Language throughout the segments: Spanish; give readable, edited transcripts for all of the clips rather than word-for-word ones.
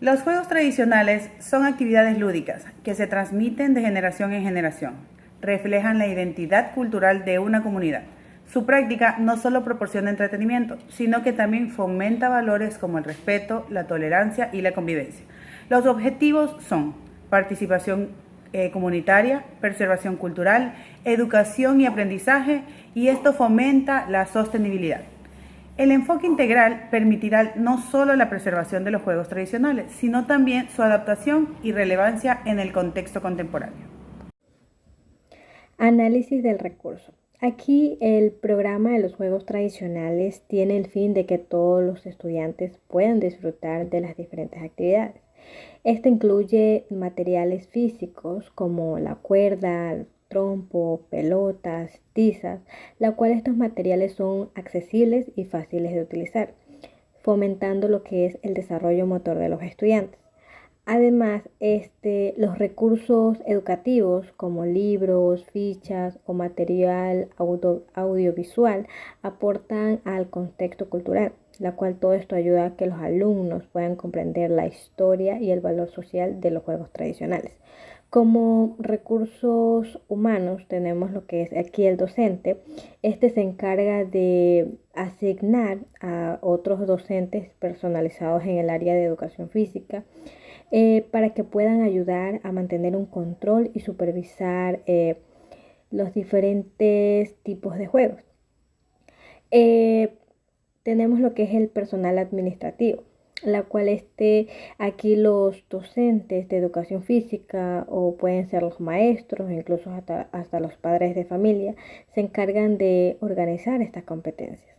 Los juegos tradicionales son actividades lúdicas que se transmiten de generación en generación. Reflejan la identidad cultural de una comunidad. Su práctica no solo proporciona entretenimiento, sino que también fomenta valores como el respeto, la tolerancia y la convivencia. Los objetivos son participación comunitaria, preservación cultural, educación y aprendizaje, y esto fomenta la sostenibilidad. El enfoque integral permitirá no solo la preservación de los juegos tradicionales, sino también su adaptación y relevancia en el contexto contemporáneo. Análisis del recurso. Aquí el programa de los juegos tradicionales tiene el fin de que todos los estudiantes puedan disfrutar de las diferentes actividades. Esto incluye materiales físicos como la cuerda, el trompo, pelotas, tizas, la cual estos materiales son accesibles y fáciles de utilizar, fomentando lo que es el desarrollo motor de los estudiantes. Además, los recursos educativos como libros, fichas o material audiovisual aportan al contexto cultural, la cual todo esto ayuda a que los alumnos puedan comprender la historia y el valor social de los juegos tradicionales. Como recursos humanos tenemos lo que es aquí el docente. Este se encarga de asignar a otros docentes personalizados en el área de educación física para que puedan ayudar a mantener un control y supervisar los diferentes tipos de juegos. Eh, Tenemos lo que es el personal administrativo, la cual aquí los docentes de educación física o pueden ser los maestros, incluso hasta los padres de familia, se encargan de organizar estas competencias.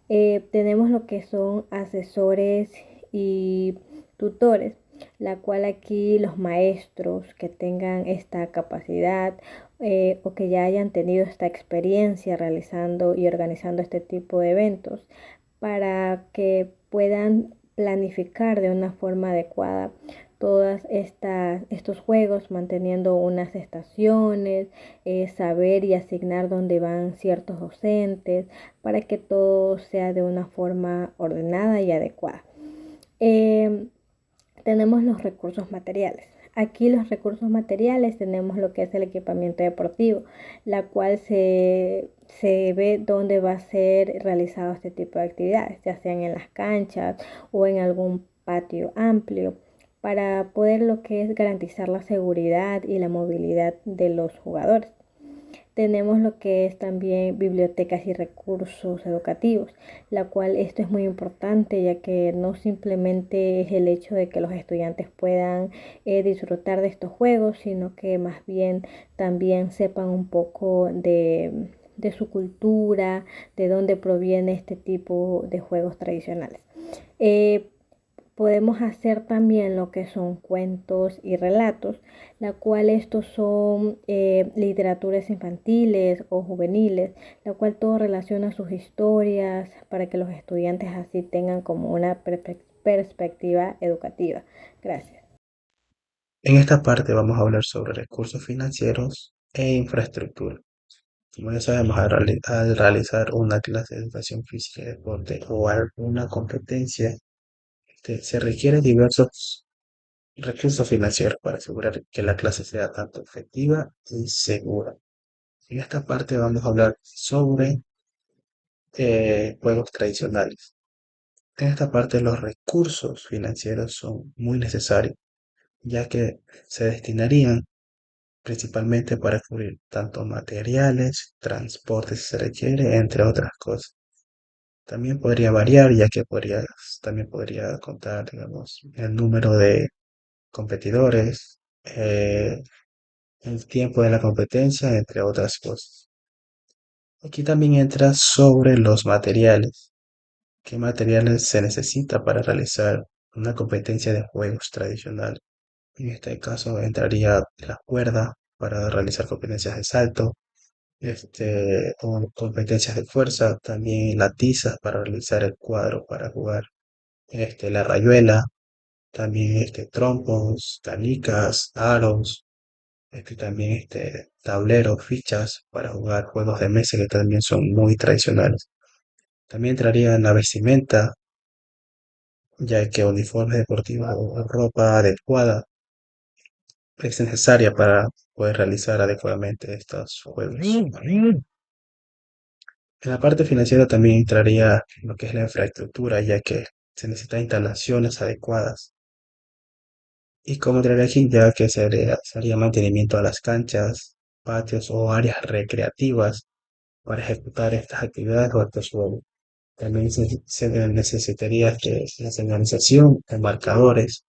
Tenemos lo que son asesores y tutores, la cual aquí los maestros que tengan esta capacidad o que ya hayan tenido esta experiencia realizando y organizando este tipo de eventos para que puedan planificar de una forma adecuada estos juegos, manteniendo unas estaciones, saber y asignar dónde van ciertos docentes, para que todo sea de una forma ordenada y adecuada. Eh, Tenemos los recursos materiales. Aquí los recursos materiales tenemos lo que es el equipamiento deportivo, la cual se ve dónde va a ser realizado este tipo de actividades, ya sean en las canchas o en algún patio amplio, para poder lo que es garantizar la seguridad y la movilidad de los jugadores. Tenemos lo que es también bibliotecas y recursos educativos, la cual esto es muy importante ya que no simplemente es el hecho de que los estudiantes puedan disfrutar de estos juegos, sino que más bien también sepan un poco de su cultura, de dónde proviene este tipo de juegos tradicionales. Eh, Podemos hacer también lo que son cuentos y relatos, la cual estos son literaturas infantiles o juveniles, la cual todo relaciona sus historias para que los estudiantes así tengan como una perspectiva educativa. Gracias. En esta parte vamos a hablar sobre recursos financieros e infraestructura. Como ya sabemos, al realizar una clase de educación física y deporte o alguna competencia, se requieren diversos recursos financieros para asegurar que la clase sea tanto efectiva y segura. En esta parte vamos a hablar sobre juegos tradicionales. En esta parte los recursos financieros son muy necesarios, ya que se destinarían principalmente para cubrir tanto materiales, transporte si se requiere, entre otras cosas. También podría variar, ya que también podría contar, digamos, el número de competidores, el tiempo de la competencia, entre otras cosas. Aquí también entra sobre los materiales. ¿Qué materiales se necesita para realizar una competencia de juegos tradicional? En este caso entraría la cuerda para realizar competencias de salto, o competencias de fuerza, también la tiza para realizar el cuadro para jugar, la rayuela, también trompos, canicas, aros, también tableros, fichas para jugar juegos de mesa que también son muy tradicionales. También entraría en la vestimenta, ya que uniformes deportivos o ropa adecuada es necesaria para poder realizar adecuadamente estos juegos. En la parte financiera también entraría lo que es la infraestructura, ya que se necesitan instalaciones adecuadas. Y como entraría aquí, ya que se haría mantenimiento a las canchas, patios o áreas recreativas para ejecutar estas actividades o estos juegos. También se necesitaría la señalización de marcadores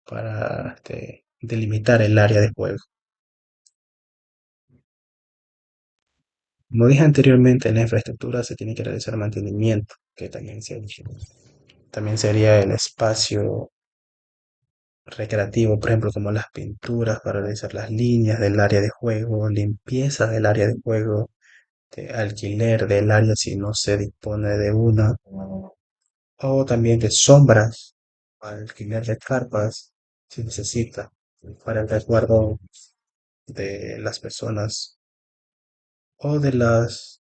para delimitar el área de juego. Como dije anteriormente, en la infraestructura se tiene que realizar mantenimiento, que también sería el espacio recreativo, por ejemplo, como las pinturas para realizar las líneas del área de juego, limpieza del área de juego, de alquiler del área si no se dispone de una, o también de sombras, alquiler de carpas si necesita, para el resguardo de las personas o de las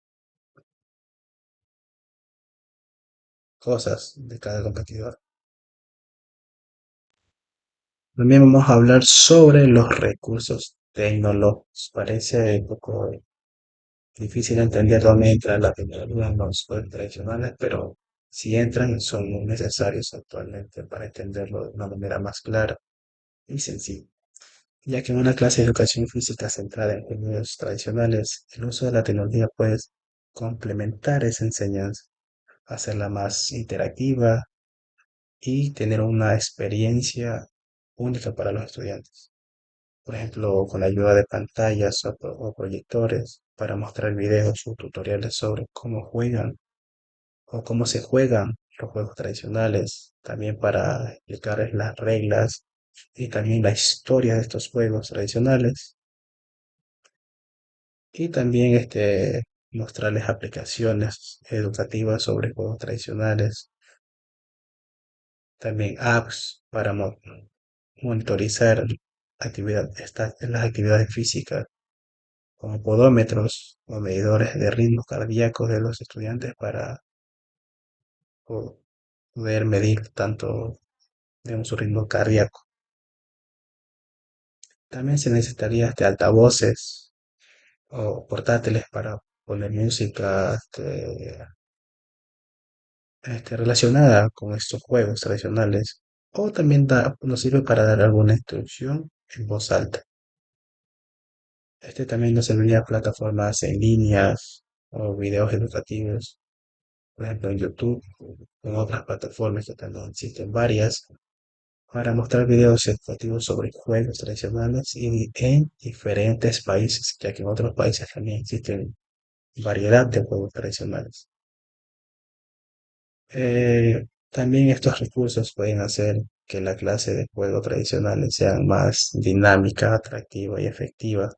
cosas de cada competidor. También vamos a hablar sobre los recursos tecnológicos. Parece un poco difícil entender dónde entra la tecnología en los juegos tradicionales, pero si entran son muy necesarios actualmente para entenderlo de una manera más clara y sencilla. Ya que en una clase de educación física centrada en juegos tradicionales, el uso de la tecnología puede complementar esa enseñanza, hacerla más interactiva y tener una experiencia única para los estudiantes. Por ejemplo, con la ayuda de pantallas o proyectores para mostrar videos o tutoriales sobre cómo juegan o cómo se juegan los juegos tradicionales, también para explicarles las reglas y también la historia de estos juegos tradicionales y también mostrarles aplicaciones educativas sobre juegos tradicionales, también apps para monitorizar las actividades físicas como podómetros o medidores de ritmos cardíacos de los estudiantes para po- poder medir tanto de su ritmo cardíaco. También se necesitaría altavoces o portátiles para poner música relacionada con estos juegos tradicionales. O también nos sirve para dar alguna instrucción en voz alta. También nos serviría plataformas en líneas o videos educativos, por ejemplo en YouTube, en otras plataformas que también existen varias, para mostrar videos educativos sobre juegos tradicionales y en diferentes países, ya que en otros países también existen variedad de juegos tradicionales. También estos recursos pueden hacer que la clase de juegos tradicionales sea más dinámica, atractiva y efectiva,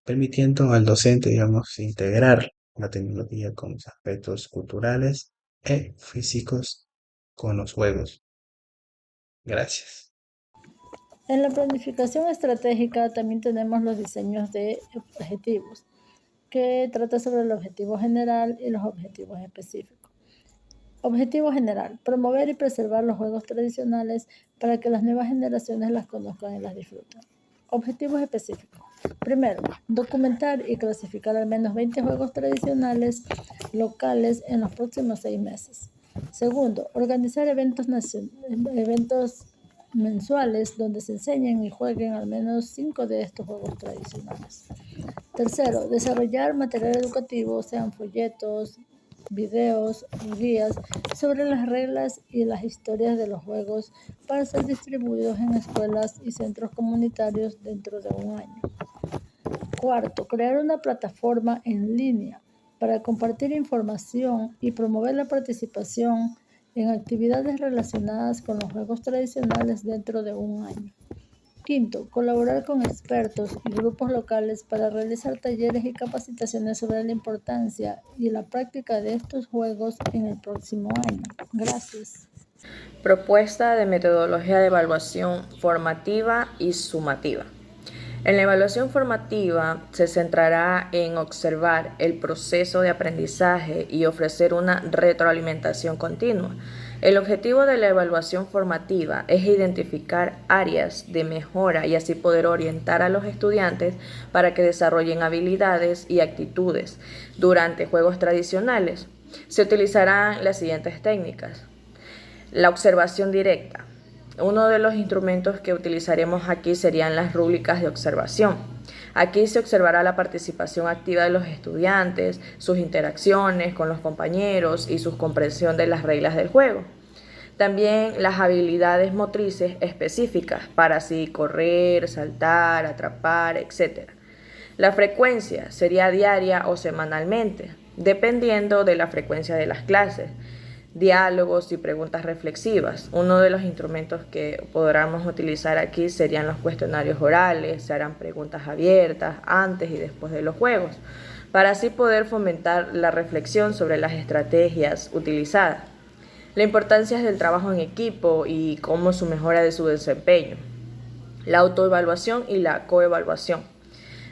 permitiendo al docente, digamos, integrar la tecnología con los aspectos culturales y físicos con los juegos. Gracias. En la planificación estratégica también tenemos los diseños de objetivos, que trata sobre el objetivo general y los objetivos específicos. Objetivo general: promover y preservar los juegos tradicionales para que las nuevas generaciones las conozcan y las disfruten. Objetivos específicos: primero, documentar y clasificar al menos 20 juegos tradicionales locales en los próximos 6 meses. Segundo, organizar eventos mensuales donde se enseñen y jueguen al menos 5 de estos juegos tradicionales. Tercero, desarrollar material educativo, sean folletos, videos o guías sobre las reglas y las historias de los juegos para ser distribuidos en escuelas y centros comunitarios dentro de un año. Cuarto, crear una plataforma en línea para compartir información y promover la participación en actividades relacionadas con los juegos tradicionales dentro de un año. Quinto, colaborar con expertos y grupos locales para realizar talleres y capacitaciones sobre la importancia y la práctica de estos juegos en el próximo año. Gracias. Propuesta de metodología de evaluación formativa y sumativa. En la evaluación formativa se centrará en observar el proceso de aprendizaje y ofrecer una retroalimentación continua. El objetivo de la evaluación formativa es identificar áreas de mejora y así poder orientar a los estudiantes para que desarrollen habilidades y actitudes. Durante juegos tradicionales se utilizarán las siguientes técnicas. La observación directa. Uno de los instrumentos que utilizaremos aquí serían las rúbricas de observación. Aquí se observará la participación activa de los estudiantes, sus interacciones con los compañeros y su comprensión de las reglas del juego. También las habilidades motrices específicas para así correr, saltar, atrapar, etc. La frecuencia sería diaria o semanalmente, dependiendo de la frecuencia de las clases. Diálogos y preguntas reflexivas. Uno de los instrumentos que podamos utilizar aquí serían los cuestionarios orales. Se harán preguntas abiertas antes y después de los juegos, para así poder fomentar la reflexión sobre las estrategias utilizadas. La importancia del trabajo en equipo y cómo su mejora de su desempeño. La autoevaluación y la coevaluación.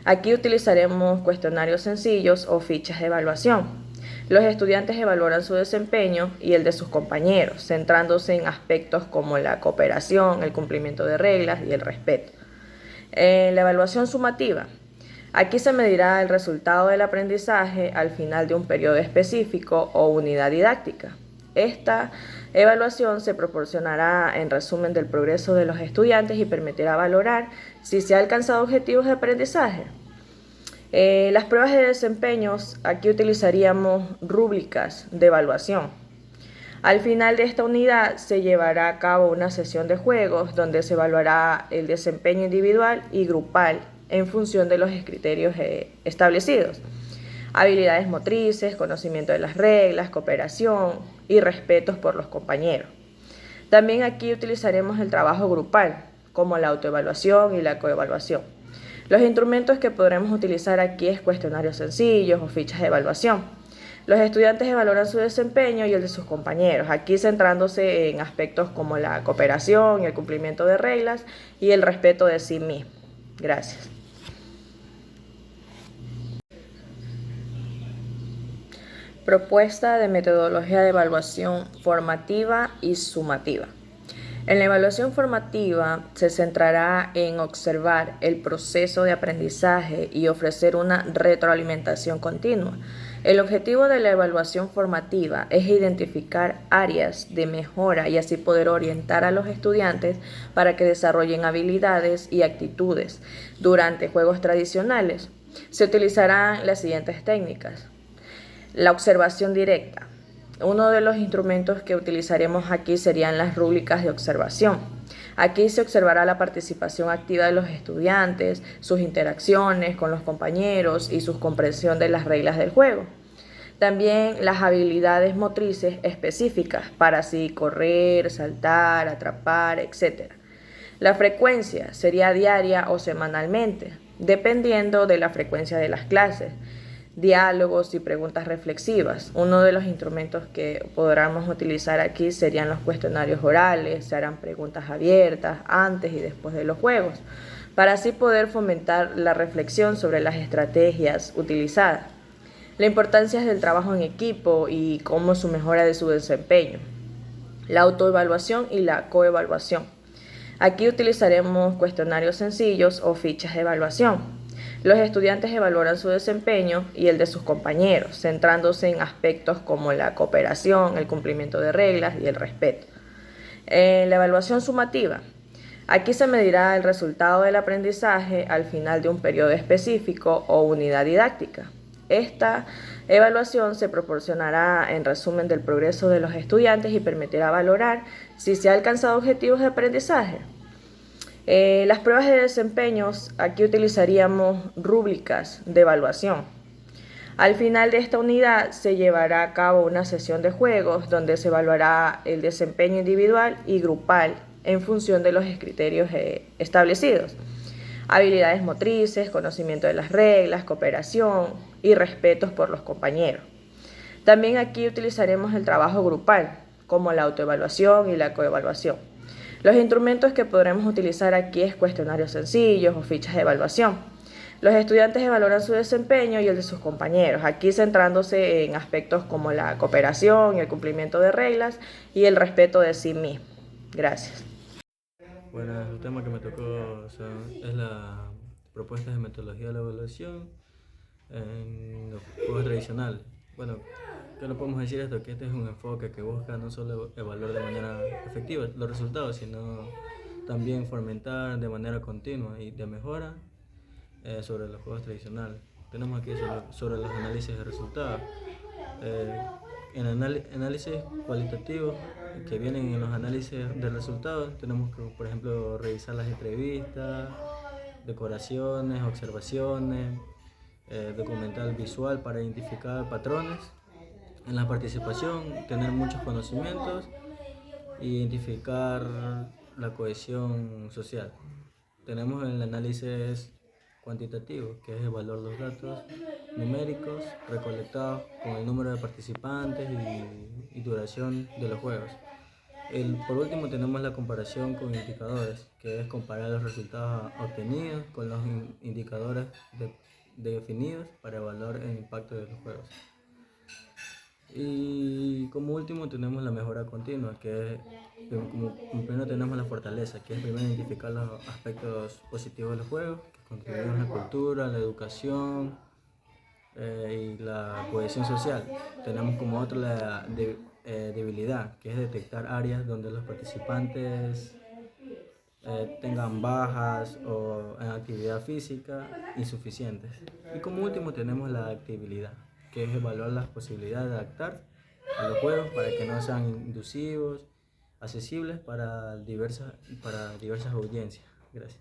Aquí utilizaremos cuestionarios sencillos o fichas de evaluación. Los estudiantes evaluarán su desempeño y el de sus compañeros, centrándose en aspectos como la cooperación, el cumplimiento de reglas y el respeto. La evaluación sumativa. Aquí se medirá el resultado del aprendizaje al final de un periodo específico o unidad didáctica. Esta evaluación se proporcionará en resumen del progreso de los estudiantes y permitirá valorar si se han alcanzado objetivos de aprendizaje. Las pruebas de desempeños, aquí utilizaríamos rúbricas de evaluación. Al final de esta unidad se llevará a cabo una sesión de juegos donde se evaluará el desempeño individual y grupal en función de los criterios establecidos. Habilidades motrices, conocimiento de las reglas, cooperación y respetos por los compañeros. También aquí utilizaremos el trabajo grupal, como la autoevaluación y la coevaluación. Los instrumentos que podremos utilizar aquí es cuestionarios sencillos o fichas de evaluación. Los estudiantes evalúan su desempeño y el de sus compañeros, aquí centrándose en aspectos como la cooperación y el cumplimiento de reglas y el respeto de sí mismo. Gracias. Propuesta de metodología de evaluación formativa y sumativa. En la evaluación formativa se centrará en observar el proceso de aprendizaje y ofrecer una retroalimentación continua. El objetivo de la evaluación formativa es identificar áreas de mejora y así poder orientar a los estudiantes para que desarrollen habilidades y actitudes. Durante juegos tradicionales se utilizarán las siguientes técnicas. La observación directa. Uno de los instrumentos que utilizaremos aquí serían las rúbricas de observación. Aquí se observará la participación activa de los estudiantes, sus interacciones con los compañeros y su comprensión de las reglas del juego. También las habilidades motrices específicas para así correr, saltar, atrapar, etc. La frecuencia sería diaria o semanalmente, dependiendo de la frecuencia de las clases. Diálogos y preguntas reflexivas. Uno de los instrumentos que podamos utilizar aquí serían los cuestionarios orales. Se harán preguntas abiertas antes y después de los juegos, para así poder fomentar la reflexión sobre las estrategias utilizadas. La importancia del trabajo en equipo y cómo su mejora de su desempeño. La autoevaluación y la coevaluación. Aquí utilizaremos cuestionarios sencillos o fichas de evaluación. Los estudiantes evaluarán su desempeño y el de sus compañeros, centrándose en aspectos como la cooperación, el cumplimiento de reglas y el respeto. La evaluación sumativa. Aquí se medirá el resultado del aprendizaje al final de un periodo específico o unidad didáctica. Esta evaluación se proporcionará en resumen del progreso de los estudiantes y permitirá valorar si se han alcanzado objetivos de aprendizaje. Las pruebas de desempeños, aquí utilizaríamos rúbricas de evaluación. Al final de esta unidad se llevará a cabo una sesión de juegos donde se evaluará el desempeño individual y grupal en función de los criterios establecidos. Habilidades motrices, conocimiento de las reglas, cooperación y respetos por los compañeros. También aquí utilizaremos el trabajo grupal, como la autoevaluación y la coevaluación. Los instrumentos que podremos utilizar aquí es cuestionarios sencillos o fichas de evaluación. Los estudiantes evalúan su desempeño y el de sus compañeros, aquí centrándose en aspectos como la cooperación, el cumplimiento de reglas y el respeto de sí mismo. Gracias. Bueno, el tema que me tocó es la propuesta de metodología de la evaluación en los juegos tradicionales. Bueno, ¿qué le podemos decir esto? Que este es un enfoque que busca no solo evaluar de manera efectiva los resultados, sino también fomentar de manera continua y de mejora sobre los juegos tradicionales. Tenemos aquí sobre los análisis de resultados. En análisis cualitativos que vienen en los análisis de resultados, tenemos que, por ejemplo, revisar las entrevistas, decoraciones, observaciones, documental visual para identificar patrones en la participación, tener muchos conocimientos, identificar la cohesión social. Tenemos el análisis cuantitativo, que es evaluar los datos numéricos recolectados con el número de participantes y duración de los juegos. Por último tenemos la comparación con indicadores, que es comparar los resultados obtenidos con los indicadores definidos para evaluar el impacto de los juegos. Y como último tenemos la mejora continua, que es, como primero tenemos la fortaleza, que es primero identificar los aspectos positivos de los juegos, que contribuyen a la cultura, la educación y la cohesión social. Tenemos como otra la debilidad, que es detectar áreas donde los participantes tengan bajas o en actividad física insuficientes. Y como último tenemos la adaptabilidad, que es evaluar las posibilidades de adaptar a los juegos para que no sean inducivos, accesibles para diversas audiencias. Gracias.